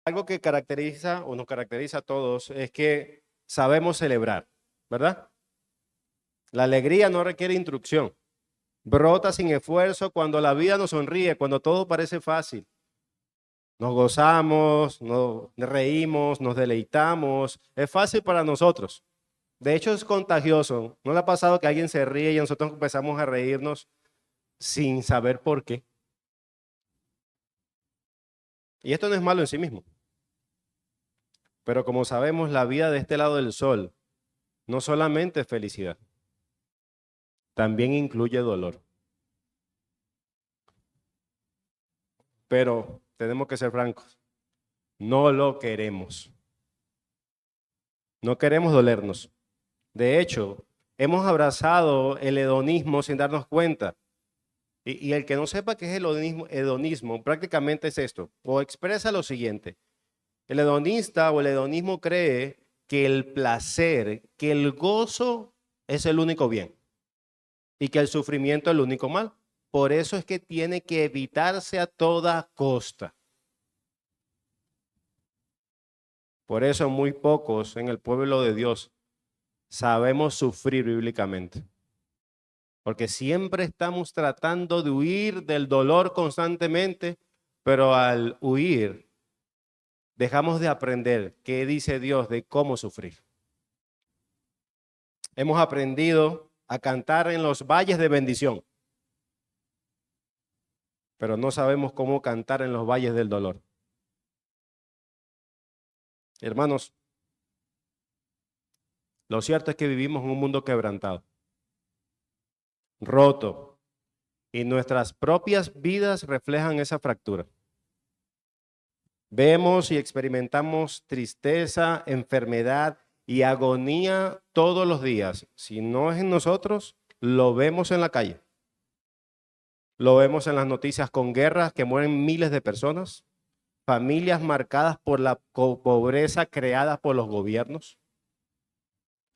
Algo que caracteriza o nos caracteriza a todos es que sabemos celebrar, ¿verdad? La alegría no requiere instrucción. Brota sin esfuerzo cuando la vida nos sonríe, cuando todo parece fácil. Nos gozamos, nos reímos, nos deleitamos. Es fácil para nosotros. De hecho, es contagioso. ¿No le ha pasado que alguien se ríe y nosotros empezamos a reírnos sin saber por qué? Y esto no es malo en sí mismo. Pero como sabemos, la vida de este lado del sol no solamente es felicidad, también incluye dolor. Pero tenemos que ser francos, no lo queremos. No queremos dolernos. De hecho, hemos abrazado el hedonismo sin darnos cuenta. Y el que no sepa qué es el hedonismo, prácticamente es esto, o expresa lo siguiente. El hedonista o el hedonismo cree que el placer, que el gozo es el único bien y que el sufrimiento es el único mal. Por eso es que tiene que evitarse a toda costa. Por eso muy pocos en el pueblo de Dios sabemos sufrir bíblicamente. Porque siempre estamos tratando de huir del dolor constantemente, pero al huir dejamos de aprender qué dice Dios de cómo sufrir. Hemos aprendido a cantar en los valles de bendición, pero no sabemos cómo cantar en los valles del dolor. Hermanos, lo cierto es que vivimos en un mundo quebrantado, roto, y nuestras propias vidas reflejan esa fractura. Vemos y experimentamos tristeza, enfermedad y agonía todos los días. Si no es en nosotros, lo vemos en la calle. Lo vemos en las noticias con guerras que mueren miles de personas, familias marcadas por la pobreza creada por los gobiernos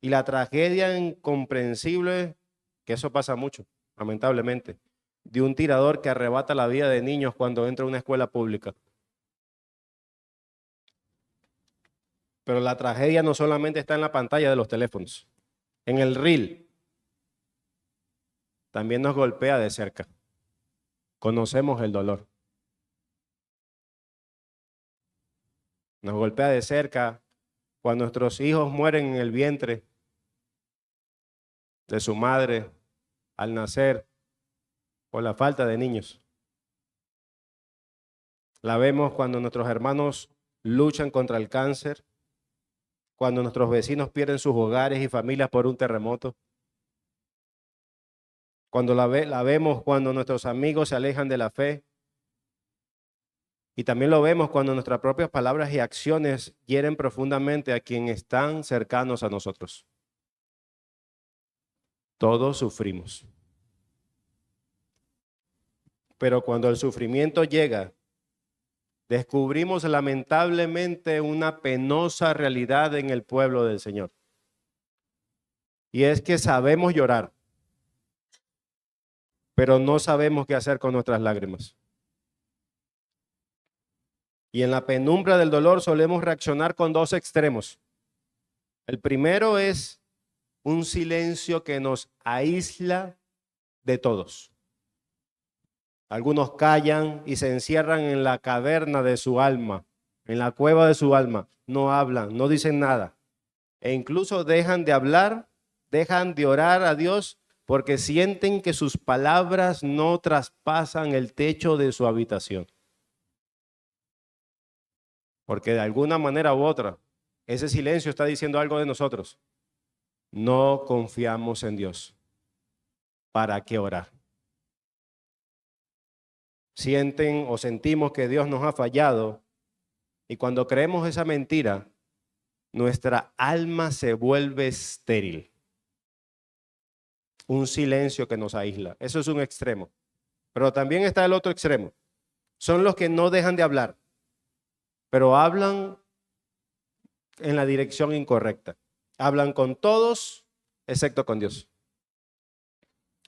y la tragedia incomprensible, que eso pasa mucho, lamentablemente, de un tirador que arrebata la vida de niños cuando entra a una escuela pública. Pero la tragedia no solamente está en la pantalla de los teléfonos, en el reel. También nos golpea de cerca. Conocemos el dolor. Nos golpea de cerca cuando nuestros hijos mueren en el vientre de su madre al nacer por la falta de niños. La vemos cuando nuestros hermanos luchan contra el cáncer, cuando nuestros vecinos pierden sus hogares y familias por un terremoto. Cuando la vemos cuando nuestros amigos se alejan de la fe. Y también lo vemos cuando nuestras propias palabras y acciones hieren profundamente a quienes están cercanos a nosotros. Todos sufrimos. Pero cuando el sufrimiento llega, descubrimos lamentablemente una penosa realidad en el pueblo del Señor. Y es que sabemos llorar, pero no sabemos qué hacer con nuestras lágrimas. Y en la penumbra del dolor solemos reaccionar con dos extremos. El primero es un silencio que nos aísla de todos. Algunos callan y se encierran en la caverna de su alma, en la cueva de su alma. No hablan, no dicen nada. E incluso dejan de hablar, dejan de orar a Dios porque sienten que sus palabras no traspasan el techo de su habitación. Porque de alguna manera u otra, ese silencio está diciendo algo de nosotros. No confiamos en Dios. ¿Para qué orar? Sienten o sentimos que Dios nos ha fallado y cuando creemos esa mentira, nuestra alma se vuelve estéril. Un silencio que nos aísla. Eso es un extremo. Pero también está el otro extremo. Son los que no dejan de hablar, pero hablan en la dirección incorrecta. Hablan con todos, excepto con Dios.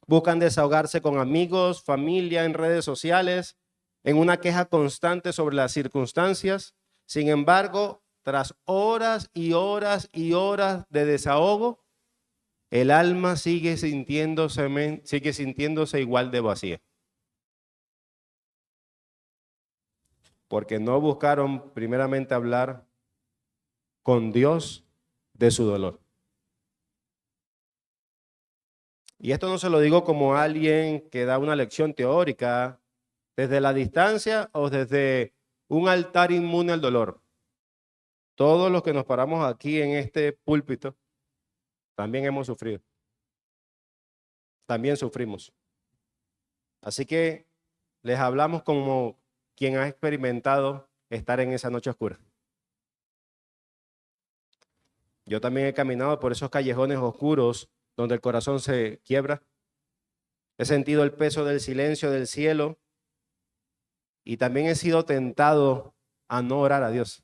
Buscan desahogarse con amigos, familia, en redes sociales, en una queja constante sobre las circunstancias, Sin embargo, tras horas y horas y horas de desahogo, el alma sigue sintiéndose igual de vacía. Porque no buscaron primeramente hablar con Dios de su dolor. Y esto no se lo digo como alguien que da una lección teórica desde la distancia o desde un altar inmune al dolor. Todos los que nos paramos aquí en este púlpito también hemos sufrido. También sufrimos. Así que les hablamos como quien ha experimentado estar en esa noche oscura. Yo también he caminado por esos callejones oscuros donde el corazón se quiebra. He sentido el peso del silencio del cielo y también he sido tentado a no orar a Dios.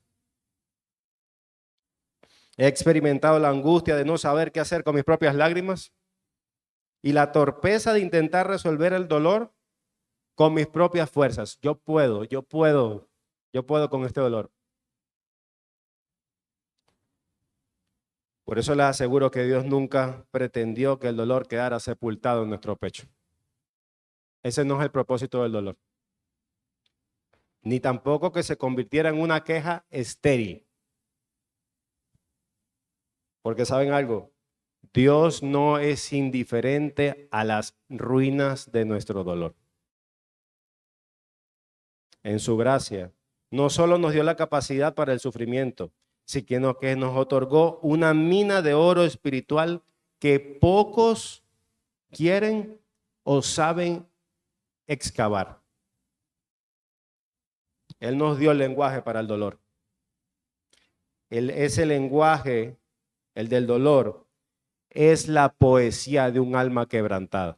He experimentado la angustia de no saber qué hacer con mis propias lágrimas y la torpeza de intentar resolver el dolor con mis propias fuerzas. Yo puedo con este dolor. Por eso les aseguro que Dios nunca pretendió que el dolor quedara sepultado en nuestro pecho. Ese no es el propósito del dolor. Ni tampoco que se convirtiera en una queja estéril. Porque ¿saben algo? Dios no es indiferente a las ruinas de nuestro dolor. En su gracia, no solo nos dio la capacidad para el sufrimiento, sino que nos otorgó una mina de oro espiritual que pocos quieren o saben excavar. Él nos dio el lenguaje para el dolor. Ese lenguaje, el del dolor, es la poesía de un alma quebrantada.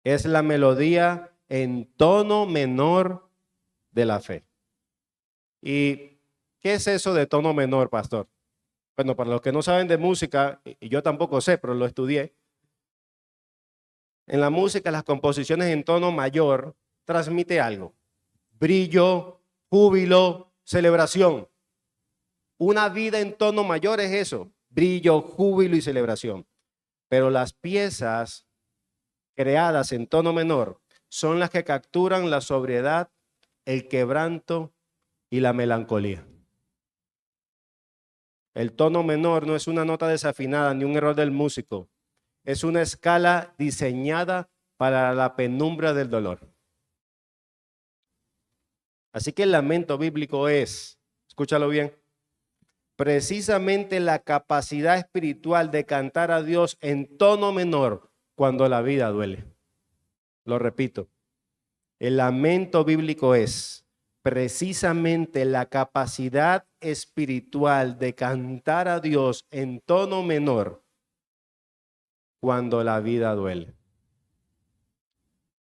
Es la melodía en tono menor de la fe. ¿Y qué es eso de tono menor, pastor? Bueno, para los que no saben de música, y yo tampoco sé, pero lo estudié. En la música, las composiciones en tono mayor transmite algo. Brillo, júbilo, celebración. Una vida en tono mayor es eso. Brillo, júbilo y celebración. Pero las piezas creadas en tono menor son las que capturan la sobriedad, el quebranto y la melancolía. El tono menor no es una nota desafinada ni un error del músico. Es una escala diseñada para la penumbra del dolor. Así que el lamento bíblico es, escúchalo bien, precisamente la capacidad espiritual de cantar a Dios en tono menor cuando la vida duele. Lo repito, el lamento bíblico es precisamente la capacidad espiritual de cantar a Dios en tono menor cuando la vida duele.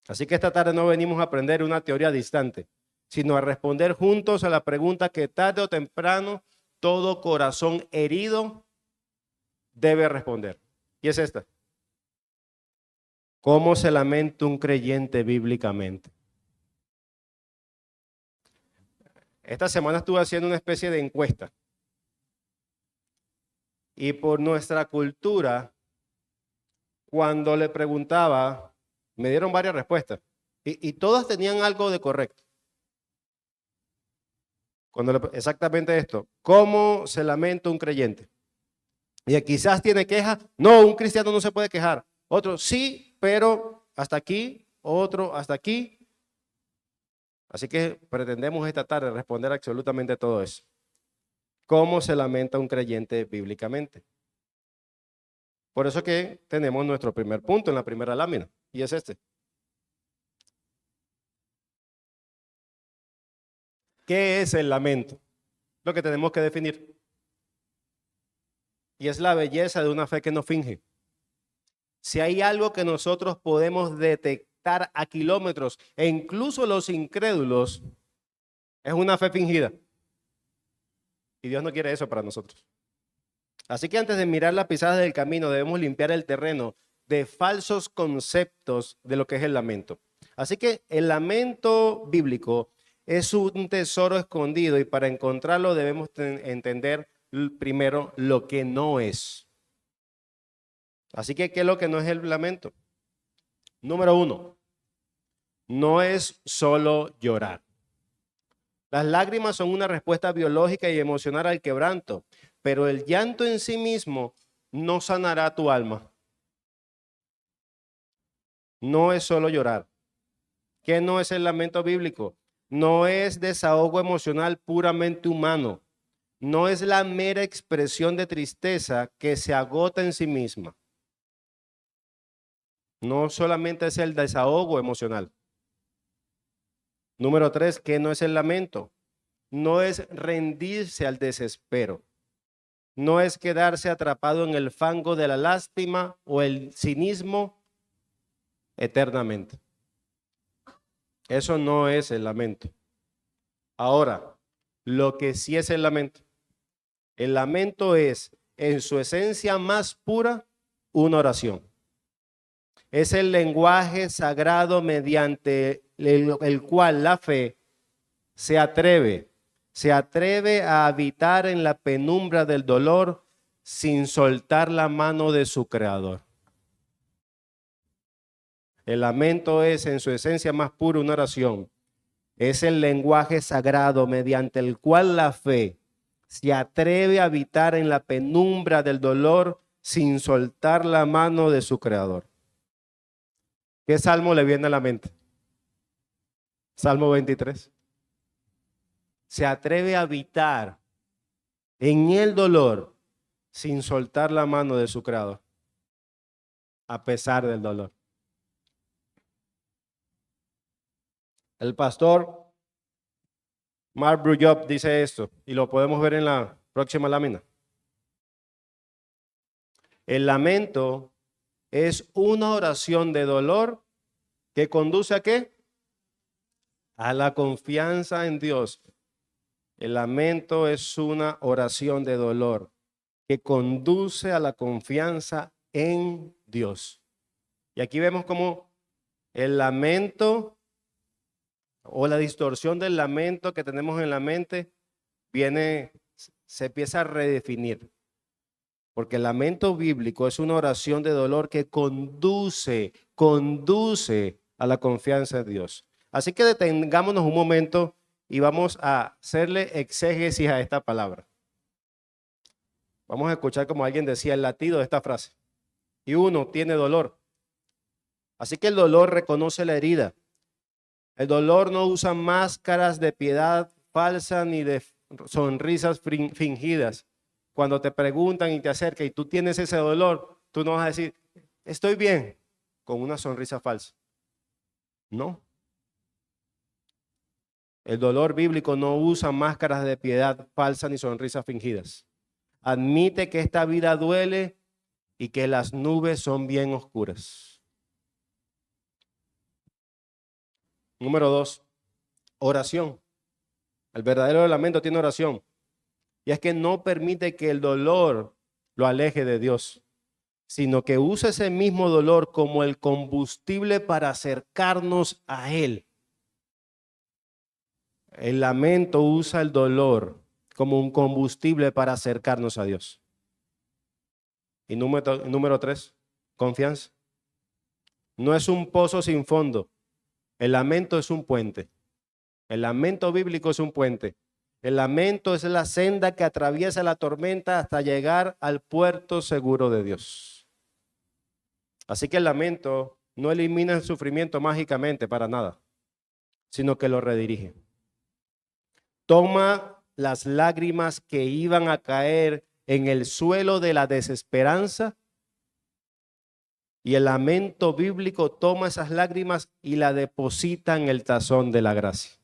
Así que esta tarde no venimos a aprender una teoría distante, sino a responder juntos a la pregunta que tarde o temprano todo corazón herido debe responder. Y es esta: ¿cómo se lamenta un creyente bíblicamente? Esta semana estuve haciendo una especie de encuesta. Y por nuestra cultura, cuando le preguntaba, me dieron varias respuestas. Y todas tenían algo de correcto. Exactamente esto. ¿Cómo se lamenta un creyente? Y quizás tiene queja. No, un cristiano no se puede quejar. Otro, sí, pero hasta aquí. Otro, hasta aquí. Así que pretendemos esta tarde responder absolutamente todo eso. ¿Cómo se lamenta un creyente bíblicamente? Por eso que tenemos nuestro primer punto en la primera lámina, y es este. ¿Qué es el lamento? Lo que tenemos que definir. Y es la belleza de una fe que no finge. Si hay algo que nosotros podemos detectar a kilómetros, e incluso los incrédulos, es una fe fingida. Y Dios no quiere eso para nosotros. Así que antes de mirar las pisadas del camino, debemos limpiar el terreno de falsos conceptos de lo que es el lamento. Así que el lamento bíblico es un tesoro escondido y para encontrarlo debemos entender primero lo que no es. Así que, ¿qué es lo que no es el lamento? Número 1, no es solo llorar. Las lágrimas son una respuesta biológica y emocional al quebranto, pero el llanto en sí mismo no sanará tu alma. No es solo llorar. ¿Qué no es el lamento bíblico? No es desahogo emocional puramente humano. No es la mera expresión de tristeza que se agota en sí misma. No solamente es el desahogo emocional. Número 3, ¿qué no es el lamento? No es rendirse al desespero. No es quedarse atrapado en el fango de la lástima o el cinismo eternamente. Eso no es el lamento. Ahora, lo que sí es el lamento es, en su esencia más pura, una oración. Es el lenguaje sagrado mediante el cual la fe se atreve a habitar en la penumbra del dolor sin soltar la mano de su creador. El lamento es en su esencia más pura una oración. Es el lenguaje sagrado mediante el cual la fe se atreve a habitar en la penumbra del dolor sin soltar la mano de su creador. ¿Qué salmo le viene a la mente? Salmo 23. Se atreve a habitar en el dolor sin soltar la mano de su creador, a pesar del dolor. El pastor Mark Brujop dice esto, y lo podemos ver en la próxima lámina. El lamento es una oración de dolor que conduce ¿a qué? A la confianza en Dios. El lamento es una oración de dolor que conduce a la confianza en Dios. Y aquí vemos cómo el lamento o la distorsión del lamento que tenemos en la mente se empieza a redefinir. Porque el lamento bíblico es una oración de dolor que conduce a la confianza en Dios. Así que detengámonos un momento y vamos a hacerle exégesis a esta palabra. Vamos a escuchar como alguien decía el latido de esta frase. Y uno tiene dolor. Así que el dolor reconoce la herida. El dolor no usa máscaras de piedad falsa ni de sonrisas fingidas. Cuando te preguntan y te acercan y tú tienes ese dolor, tú no vas a decir, estoy bien, con una sonrisa falsa. No. El dolor bíblico no usa máscaras de piedad falsa ni sonrisas fingidas. Admite que esta vida duele y que las nubes son bien oscuras. Número 2, oración. El verdadero lamento tiene oración. Y es que no permite que el dolor lo aleje de Dios, sino que usa ese mismo dolor como el combustible para acercarnos a Él. El lamento usa el dolor como un combustible para acercarnos a Dios. Y número 3, confianza. No es un pozo sin fondo. El lamento es un puente. El lamento bíblico es un puente. El lamento es la senda que atraviesa la tormenta hasta llegar al puerto seguro de Dios. Así que el lamento no elimina el sufrimiento mágicamente para nada, sino que lo redirige. Toma las lágrimas que iban a caer en el suelo de la desesperanza y el lamento bíblico toma esas lágrimas y la deposita en el tazón de la gracia.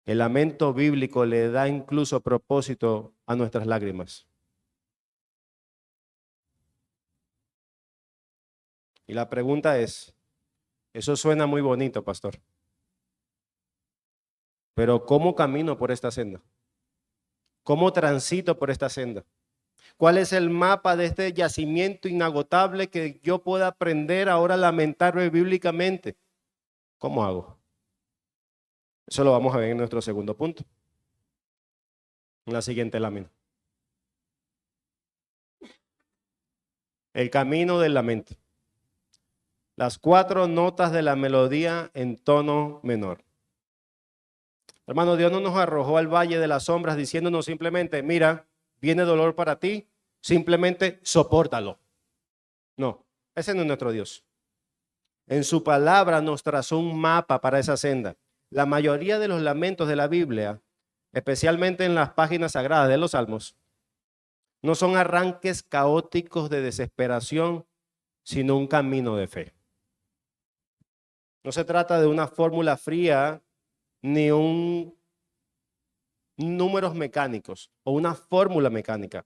El lamento bíblico le da incluso propósito a nuestras lágrimas. Y la pregunta es, eso suena muy bonito, pastor, pero ¿cómo camino por esta senda? ¿Cómo transito por esta senda? ¿Cuál es el mapa de este yacimiento inagotable que yo pueda aprender ahora a lamentarme bíblicamente? ¿Cómo hago? Eso lo vamos a ver en nuestro segundo punto, en la siguiente lámina. El camino del lamento. Las 4 notas de la melodía en tono menor. Hermano, Dios no nos arrojó al valle de las sombras diciéndonos simplemente, mira, viene dolor para ti, simplemente sopórtalo. No, ese no es nuestro Dios. En su palabra nos trazó un mapa para esa senda. La mayoría de los lamentos de la Biblia, especialmente en las páginas sagradas de los Salmos, no son arranques caóticos de desesperación, sino un camino de fe. No se trata de una fórmula fría ni números mecánicos o una fórmula mecánica.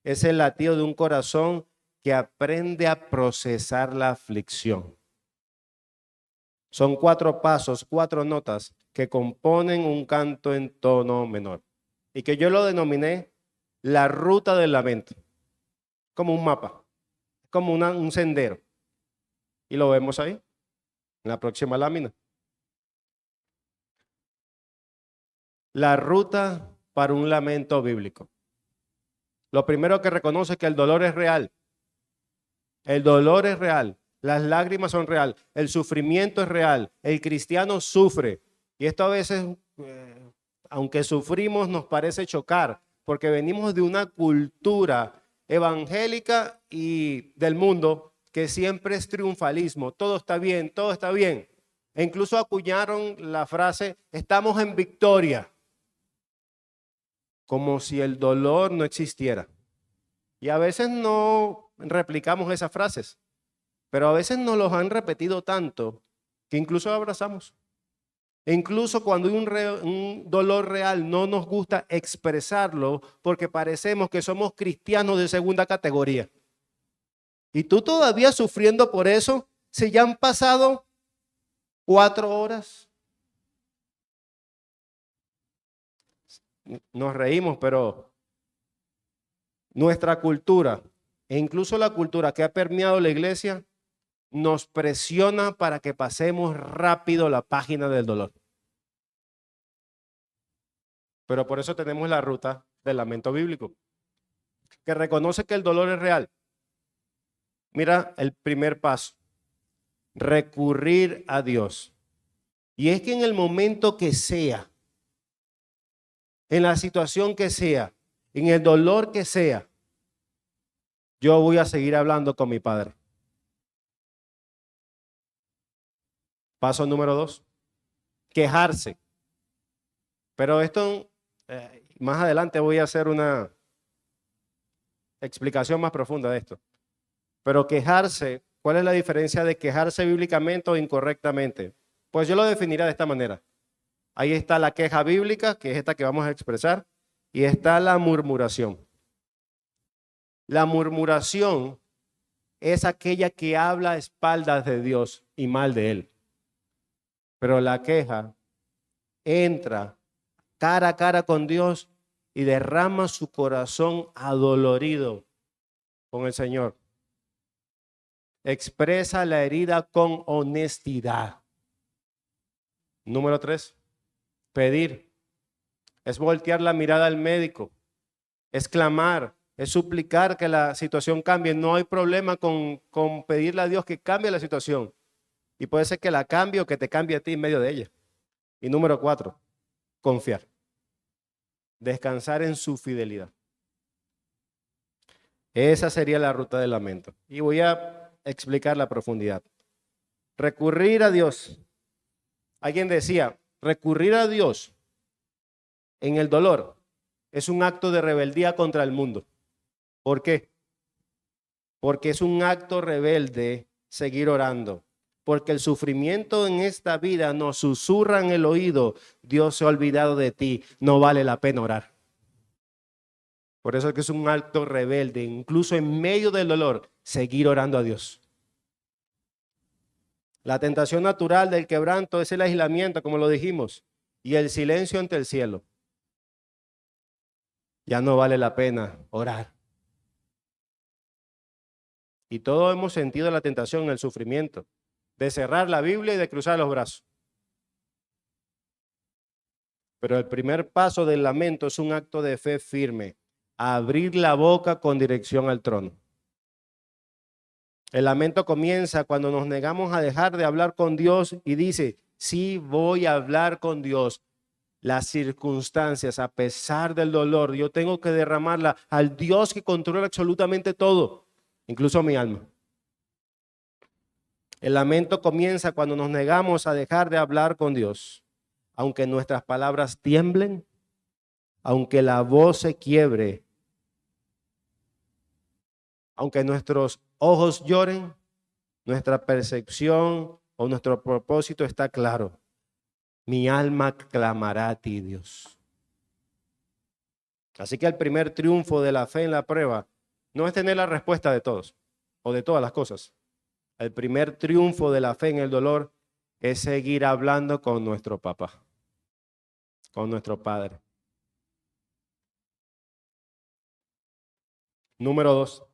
Es el latido de un corazón que aprende a procesar la aflicción. Son 4 pasos, 4 notas que componen un canto en tono menor y que yo lo denominé la ruta del lamento, como un mapa, como un sendero. Y lo vemos ahí, en la próxima lámina. La ruta para un lamento bíblico. Lo primero que reconoce es que el dolor es real. El dolor es real. Las lágrimas son real. El sufrimiento es real. El cristiano sufre. Y esto a veces, aunque sufrimos, nos parece chocar, porque venimos de una cultura evangélica y del mundo que siempre es triunfalismo. Todo está bien, todo está bien. E incluso acuñaron la frase, estamos en victoria, como si el dolor no existiera. Y a veces no replicamos esas frases, pero a veces nos los han repetido tanto que incluso abrazamos. E incluso cuando hay un dolor real no nos gusta expresarlo porque parecemos que somos cristianos de segunda categoría. Y tú todavía sufriendo por eso, si ya han pasado 4 horas. Nos reímos, pero nuestra cultura e incluso la cultura que ha permeado la iglesia nos presiona para que pasemos rápido la página del dolor. Pero por eso tenemos la ruta del lamento bíblico, que reconoce que el dolor es real. Mira el primer paso, recurrir a Dios. Y es que en el momento que sea, en la situación que sea, en el dolor que sea, yo voy a seguir hablando con mi Padre. Paso número 2, quejarse. Pero esto, más adelante voy a hacer una explicación más profunda de esto. Pero quejarse, ¿cuál es la diferencia de quejarse bíblicamente o incorrectamente? Pues yo lo definiría de esta manera. Ahí está la queja bíblica, que es esta que vamos a expresar, y está la murmuración. La murmuración es aquella que habla a espaldas de Dios y mal de Él. Pero la queja entra cara a cara con Dios y derrama su corazón adolorido con el Señor. Expresa la herida con honestidad. Número 3, pedir. Es voltear la mirada al médico. Es clamar, es suplicar que la situación cambie. No hay problema con pedirle a Dios que cambie la situación. Y puede ser que la cambie o que te cambie a ti en medio de ella. Y número 4, confiar. Descansar en su fidelidad. Esa sería la ruta del lamento. Y voy a explicar la profundidad. Recurrir a Dios. Alguien decía, recurrir a Dios en el dolor es un acto de rebeldía contra el mundo. ¿Por qué? Porque es un acto rebelde seguir orando. Porque el sufrimiento en esta vida nos susurra en el oído, Dios se ha olvidado de ti, no vale la pena orar. Por eso es que es un acto rebelde, incluso en medio del dolor, seguir orando a Dios. La tentación natural del quebranto es el aislamiento, como lo dijimos, y el silencio ante el cielo. Ya no vale la pena orar. Y todos hemos sentido la tentación, el sufrimiento, de cerrar la Biblia y de cruzar los brazos. Pero el primer paso del lamento es un acto de fe firme, abrir la boca con dirección al trono. El lamento comienza cuando nos negamos a dejar de hablar con Dios y dice, sí voy a hablar con Dios. Las circunstancias, a pesar del dolor, yo tengo que derramarla al Dios que controla absolutamente todo, incluso mi alma. El lamento comienza cuando nos negamos a dejar de hablar con Dios. Aunque nuestras palabras tiemblen, aunque la voz se quiebre, aunque nuestros ojos lloren, nuestra percepción o nuestro propósito está claro. Mi alma clamará a ti, Dios. Así que el primer triunfo de la fe en la prueba no es tener la respuesta de todos o de todas las cosas. El primer triunfo de la fe en el dolor es seguir hablando con nuestro papá, con nuestro Padre. Número 2.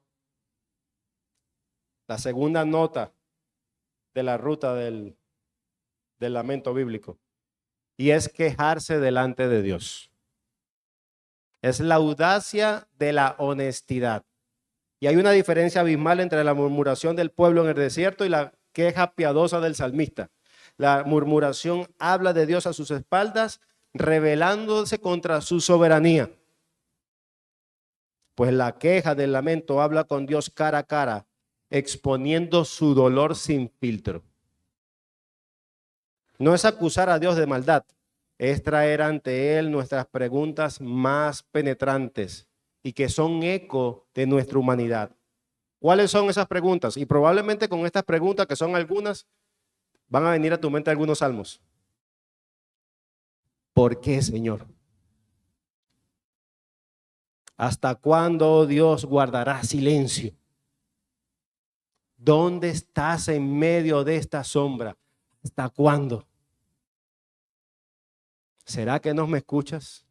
La segunda nota de la ruta del lamento bíblico. Y es quejarse delante de Dios. Es la audacia de la honestidad. Y hay una diferencia abismal entre la murmuración del pueblo en el desierto y la queja piadosa del salmista. La murmuración habla de Dios a sus espaldas, rebelándose contra su soberanía. Pues la queja del lamento habla con Dios cara a cara, exponiendo su dolor sin filtro. No es acusar a Dios de maldad, es traer ante Él nuestras preguntas más penetrantes y que son eco de nuestra humanidad. ¿Cuáles son esas preguntas? Y probablemente con estas preguntas, que son algunas, van a venir a tu mente algunos salmos. ¿Por qué, Señor? ¿Hasta cuándo, Dios, guardará silencio? ¿Dónde estás en medio de esta sombra? ¿Hasta cuándo? ¿Será que no me escuchas?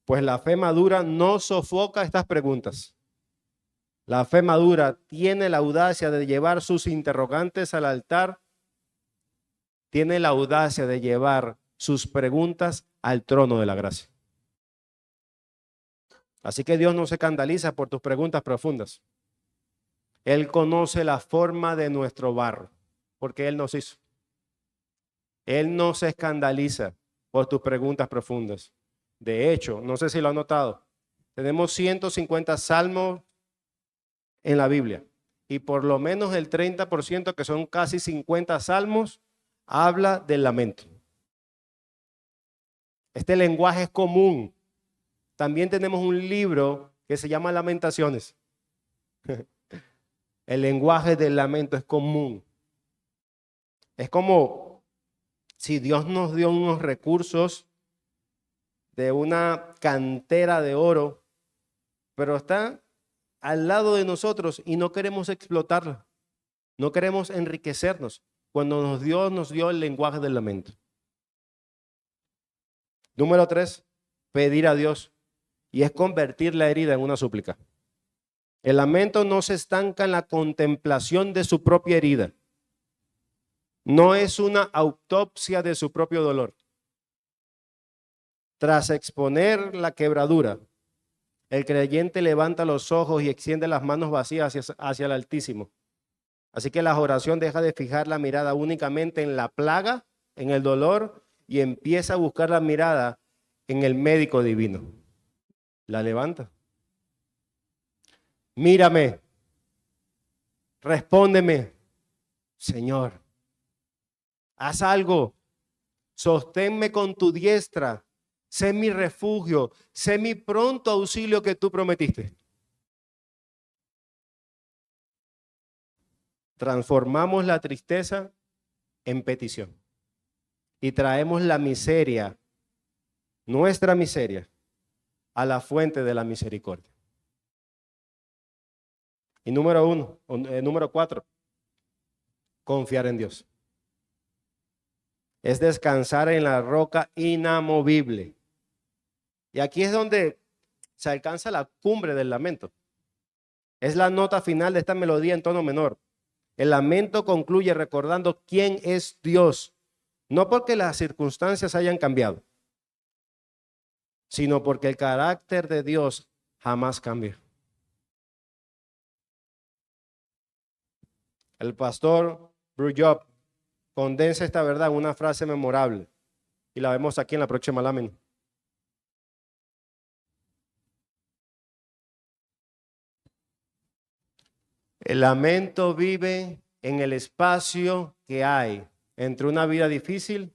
Pues la fe madura no sofoca estas preguntas. La fe madura tiene la audacia de llevar sus interrogantes al altar, tiene la audacia de llevar sus preguntas al trono de la gracia. Así que Dios no se escandaliza por tus preguntas profundas. Él conoce la forma de nuestro barro, porque Él nos hizo. Él no se escandaliza por tus preguntas profundas. De hecho, no sé si lo han notado, tenemos 150 salmos en la Biblia y por lo menos el 30%, que son casi 50 salmos, habla del lamento. Este lenguaje es común. También tenemos un libro que se llama Lamentaciones. El lenguaje del lamento es común. Es como si Dios nos dio unos recursos de una cantera de oro, pero está al lado de nosotros y no queremos explotarla. No queremos enriquecernos. Cuando nos dio el lenguaje del lamento. Número 3, pedir a Dios. Y es convertir la herida en una súplica. El lamento no se estanca en la contemplación de su propia herida. No es una autopsia de su propio dolor. Tras exponer la quebradura, el creyente levanta los ojos y extiende las manos vacías hacia el Altísimo. Así que la oración deja de fijar la mirada únicamente en la plaga, en el dolor, y empieza a buscar la mirada en el médico divino. La levanta. Mírame, respóndeme, Señor, haz algo, sosténme con tu diestra, sé mi refugio, sé mi pronto auxilio que tú prometiste. Transformamos la tristeza en petición y traemos la miseria, nuestra miseria, a la fuente de la misericordia. Y número 4, confiar en Dios. Es descansar en la roca inamovible. Y aquí es donde se alcanza la cumbre del lamento. Es la nota final de esta melodía en tono menor. El lamento concluye recordando quién es Dios, No porque las circunstancias hayan cambiado, sino porque el carácter de Dios jamás cambia. El pastor Bruce Job condensa esta verdad en una frase memorable y la vemos aquí en la próxima lámina. El lamento vive en el espacio que hay entre una vida difícil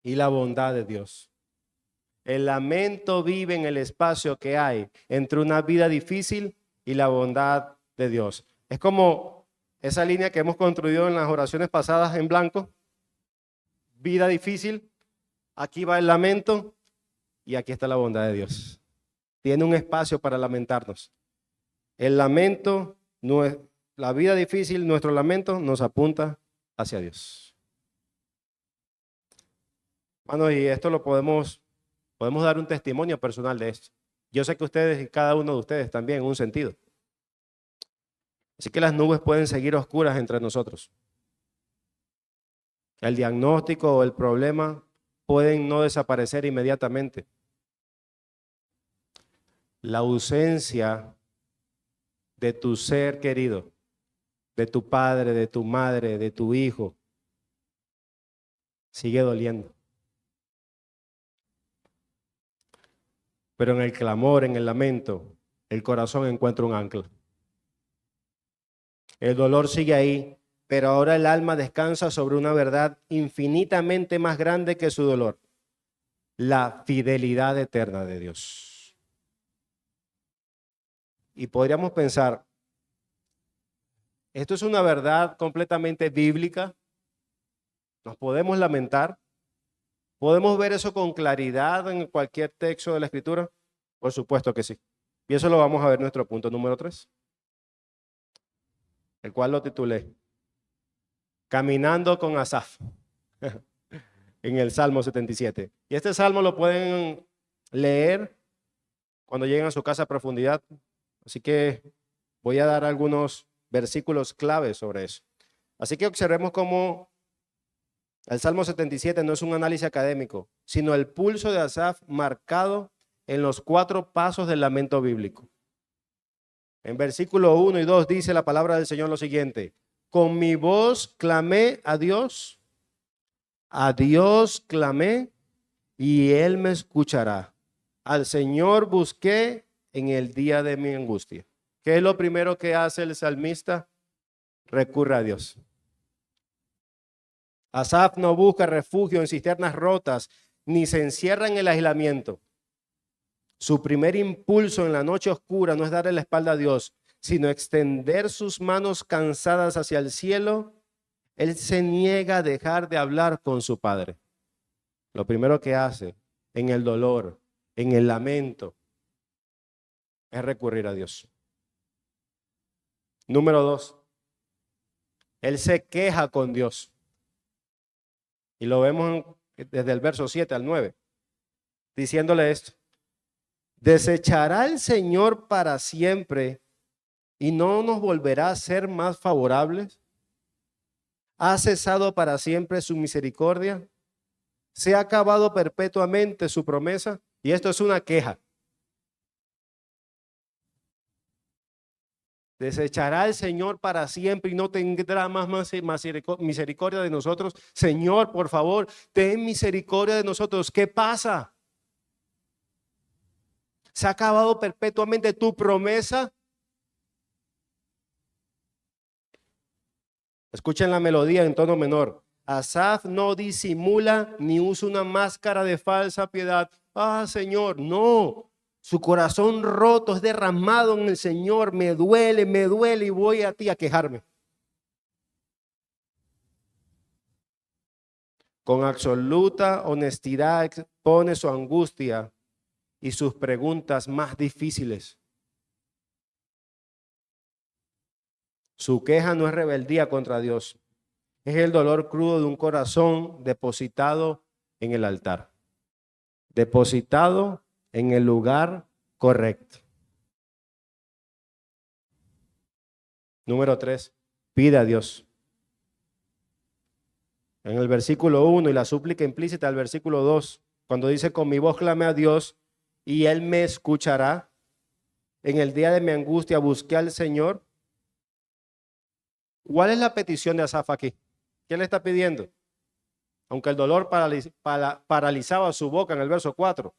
y la bondad de Dios. El lamento vive en el espacio que hay entre una vida difícil y la bondad de Dios. Es como esa línea que hemos construido en las oraciones pasadas en blanco. Vida difícil, aquí va el lamento y aquí está la bondad de Dios. Tiene un espacio para lamentarnos. El lamento, la vida difícil, nuestro lamento nos apunta hacia Dios. Bueno, y esto lo podemos dar un testimonio personal de esto. Yo sé que ustedes y cada uno de ustedes también en un sentido. Así que las nubes pueden seguir oscuras entre nosotros. El diagnóstico o el problema pueden no desaparecer inmediatamente. La ausencia de tu ser querido, de tu padre, de tu madre, de tu hijo, sigue doliendo. Pero en el clamor, en el lamento, el corazón encuentra un ancla. El dolor sigue ahí, pero ahora el alma descansa sobre una verdad infinitamente más grande que su dolor: la fidelidad eterna de Dios. Y podríamos pensar, esto es una verdad completamente bíblica. Nos podemos lamentar. ¿Podemos ver eso con claridad en cualquier texto de la Escritura? Por supuesto que sí. Y eso lo vamos a ver en nuestro punto número 3, el cual lo titulé Caminando con Asaf, en el Salmo 77. Y este salmo lo pueden leer cuando lleguen a su casa a profundidad. Así que voy a dar algunos versículos claves sobre eso. Así que observemos cómo el Salmo 77 no es un análisis académico, sino el pulso de Asaf marcado en los 4 pasos del lamento bíblico. En versículo 1 y 2 dice la palabra del Señor lo siguiente: con mi voz clamé a Dios clamé y Él me escuchará. Al Señor busqué en el día de mi angustia. ¿Qué es lo primero que hace el salmista? Recurre a Dios. Asaf no busca refugio en cisternas rotas, ni se encierra en el aislamiento. Su primer impulso en la noche oscura no es darle la espalda a Dios, sino extender sus manos cansadas hacia el cielo. Él se niega a dejar de hablar con su Padre. Lo primero que hace en el dolor, en el lamento, es recurrir a Dios. Número 2, él se queja con Dios. Y lo vemos desde el verso 7 al 9, diciéndole esto: ¿desechará el Señor para siempre y no nos volverá a ser más favorables? ¿Ha cesado para siempre su misericordia? ¿Se ha acabado perpetuamente su promesa? Y esto es una queja. ¿Desechará el Señor para siempre y no tendrá más misericordia de nosotros? Señor, por favor, ten misericordia de nosotros. ¿Qué pasa? ¿Se ha acabado perpetuamente tu promesa? Escuchen la melodía en tono menor. Asaf no disimula ni usa una máscara de falsa piedad. Ah, Señor, no. Su corazón roto es derramado en el Señor. Me duele y voy a ti a quejarme. Con absoluta honestidad expone su angustia y sus preguntas más difíciles. Su queja no es rebeldía contra Dios. Es el dolor crudo de un corazón depositado en el altar. Depositado en el lugar correcto. Número 3, pide a Dios. en el versículo 1 y la súplica implícita del versículo 2, cuando dice, con mi voz clamé a Dios y Él me escuchará. En el día de mi angustia busqué al Señor. ¿Cuál es la petición de Asaf aquí? ¿Qué le está pidiendo? Aunque el dolor paralizaba su boca en el verso 4,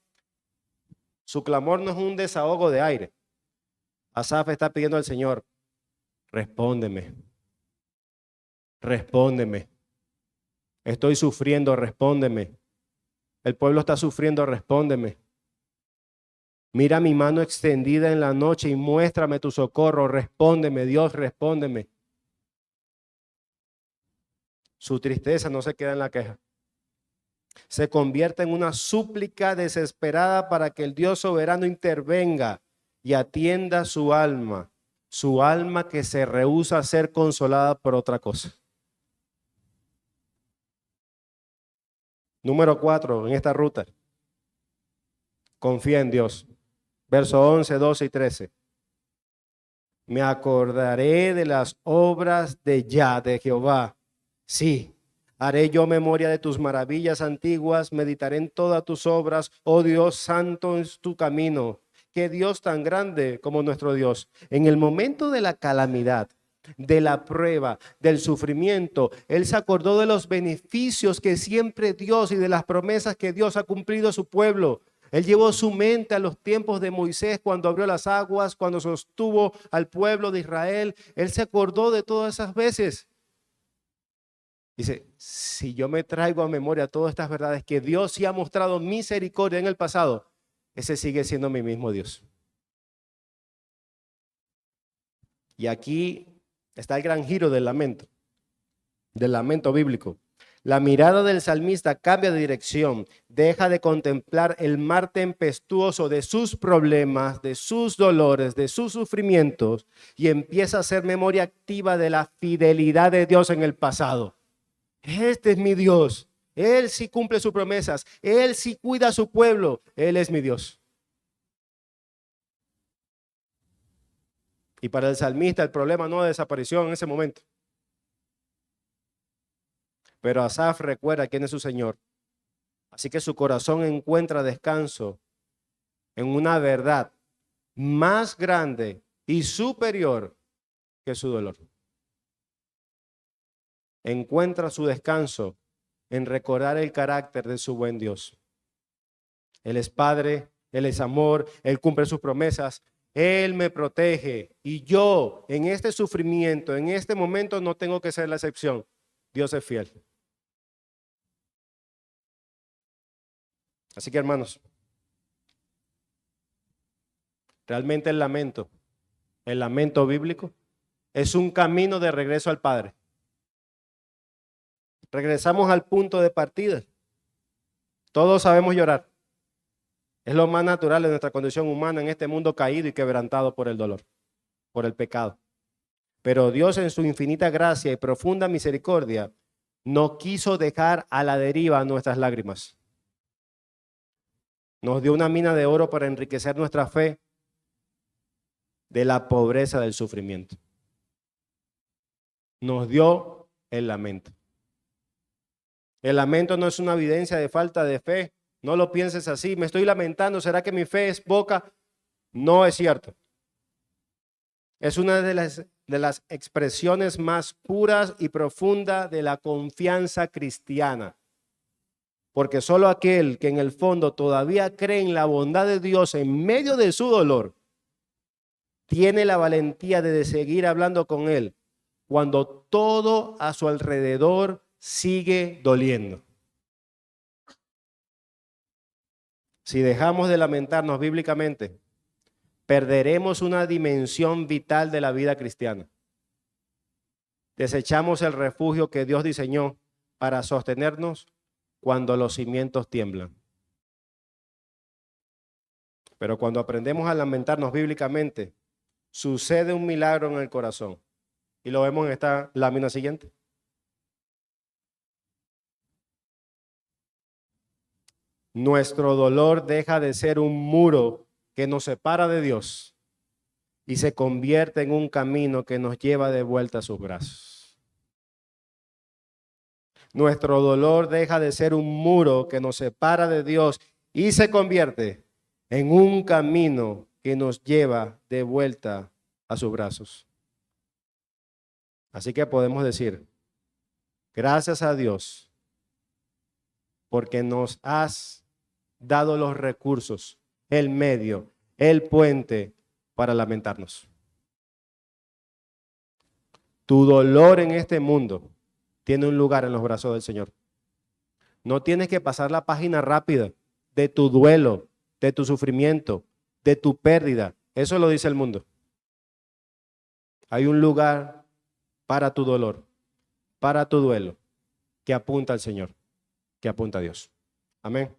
su clamor no es un desahogo de aire. Asaf está pidiendo al Señor, respóndeme, respóndeme. Estoy sufriendo, respóndeme. El pueblo está sufriendo, respóndeme. Mira mi mano extendida en la noche y muéstrame tu socorro, respóndeme, Dios, respóndeme. Su tristeza no se queda en la queja. Se convierte en una súplica desesperada para que el Dios soberano intervenga y atienda su alma que se rehúsa a ser consolada por otra cosa. Número 4 en esta ruta. Confía en Dios. Versos 11, 12 y 13. Me acordaré de las obras de Jehová. Sí, haré yo memoria de tus maravillas antiguas, meditaré en todas tus obras, oh Dios, santo es tu camino. Qué Dios tan grande como nuestro Dios. En el momento de la calamidad, de la prueba, del sufrimiento, Él se acordó de los beneficios que siempre Dios y de las promesas que Dios ha cumplido a su pueblo. Él llevó su mente a los tiempos de Moisés cuando abrió las aguas, cuando sostuvo al pueblo de Israel. Él se acordó de todas esas veces. Dice, si yo me traigo a memoria todas estas verdades que Dios sí ha mostrado misericordia en el pasado, ese sigue siendo mi mismo Dios. Y aquí está el gran giro del lamento bíblico. La mirada del salmista cambia de dirección, deja de contemplar el mar tempestuoso de sus problemas, de sus dolores, de sus sufrimientos y empieza a hacer memoria activa de la fidelidad de Dios en el pasado. Este es mi Dios, Él sí cumple sus promesas, Él sí cuida a su pueblo, Él es mi Dios. Y para el salmista el problema no desapareció en ese momento. Pero Asaf recuerda quién es su Señor. Así que su corazón encuentra descanso en una verdad más grande y superior que su dolor. Encuentra su descanso en recordar el carácter de su buen Dios. Él es Padre, Él es amor, Él cumple sus promesas, Él me protege y yo en este sufrimiento, en este momento no tengo que ser la excepción. Dios es fiel. Así que hermanos, realmente el lamento bíblico, es un camino de regreso al Padre. Regresamos al punto de partida. Todos sabemos llorar. Es lo más natural de nuestra condición humana en este mundo caído y quebrantado por el dolor, por el pecado. Pero Dios en su infinita gracia y profunda misericordia no quiso dejar a la deriva nuestras lágrimas. Nos dio una mina de oro para enriquecer nuestra fe de la pobreza del sufrimiento. Nos dio el lamento. El lamento no es una evidencia de falta de fe. No lo pienses así. Me estoy lamentando. ¿Será que mi fe es poca? No es cierto. Es una de las expresiones más puras y profundas de la confianza cristiana. Porque solo aquel que en el fondo todavía cree en la bondad de Dios en medio de su dolor, tiene la valentía de seguir hablando con Él cuando todo a su alrededor sigue doliendo. Si dejamos de lamentarnos bíblicamente, perderemos una dimensión vital de la vida cristiana. Desechamos el refugio que Dios diseñó para sostenernos cuando los cimientos tiemblan. Pero cuando aprendemos a lamentarnos bíblicamente, sucede un milagro en el corazón. Y lo vemos en esta lámina siguiente. Nuestro dolor deja de ser un muro que nos separa de Dios y se convierte en un camino que nos lleva de vuelta a sus brazos. nuestro dolor deja de ser un muro que nos separa de Dios y se convierte en un camino que nos lleva de vuelta a sus brazos. Así que podemos decir, gracias a Dios, porque nos has dado los recursos, el medio, el puente para lamentarnos. Tu dolor en este mundo tiene un lugar en los brazos del Señor. No tienes que pasar la página rápida de tu duelo, de tu sufrimiento, de tu pérdida. Eso lo dice el mundo. Hay un lugar para tu dolor, para tu duelo, que apunta al Señor, que apunta a Dios. Amén.